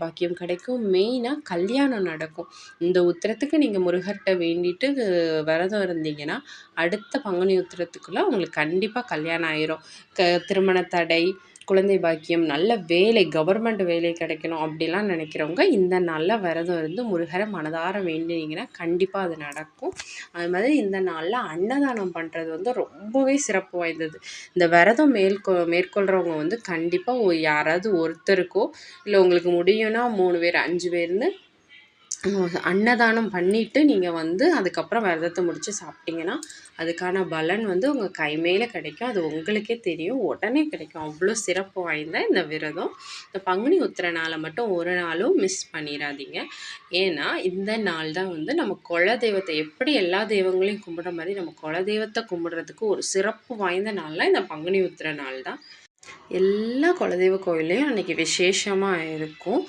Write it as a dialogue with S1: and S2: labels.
S1: பாக்கியம் கிடைக்கும். மெயினாக கல்யாணம் நடக்கும். இந்த உத்திரத்துக்கு நீங்கள் முருகர்கிட்ட வேண்டிட்டு விரதம் இருந்தீங்கன்னா அடுத்த பங்குனி உத்திரத்துக்குள்ளே உங்களுக்கு கண்டிப்பாக கல்யாணம் ஆயிரும். திருமண தடை, குழந்தை பாக்கியம், நல்ல வேலை, கவர்மெண்ட் வேலை கிடைக்கணும் அப்படிலாம் நினைக்கிறவங்க இந்த நாளில் விரதம் இருந்து முருகரை மனதார வேண்டினீங்கன்னா கண்டிப்பாக அது நடக்கும். அது மாதிரி இந்த நாளில் அன்னதானம் பண்ணுறது வந்து ரொம்பவே சிறப்பு வாய்ந்தது. இந்த விரதம் மேற்கொள்கிறவங்க வந்து கண்டிப்பாக யாராவது ஒருத்தருக்கோ இல்லை உங்களுக்கு முடியும்னா 3 பேர் 5 பேர்னு அன்னதானம் பண்ணிவிட்டு நீங்கள் வந்து அதுக்கப்புறம் விரதத்தை முடித்து சாப்பிட்டீங்கன்னா அதுக்கான பலன் வந்து உங்கள் கை மேலே கிடைக்கும். அது உங்களுக்கே தெரியும், உடனே கிடைக்கும். அவ்வளோ சிறப்பு வாய்ந்த இந்த விரதம். இந்த பங்குனி உத்திர நாளை மட்டும் ஒரு நாளும் மிஸ் பண்ணிடாதீங்க. ஏன்னா இந்த நாள் தான் வந்து நம்ம குலதெய்வத்தை எப்படி எல்லா தெய்வங்களையும் கும்பிட்ற மாதிரி நம்ம குலதெய்வத்தை கும்பிட்றதுக்கு ஒரு சிறப்பு வாய்ந்த நாள்னால் இந்த பங்குனி உத்திர நாள் தான். எல்லா குலதெய்வ கோயில்லையும் அன்றைக்கி விசேஷமாக இருக்கும்.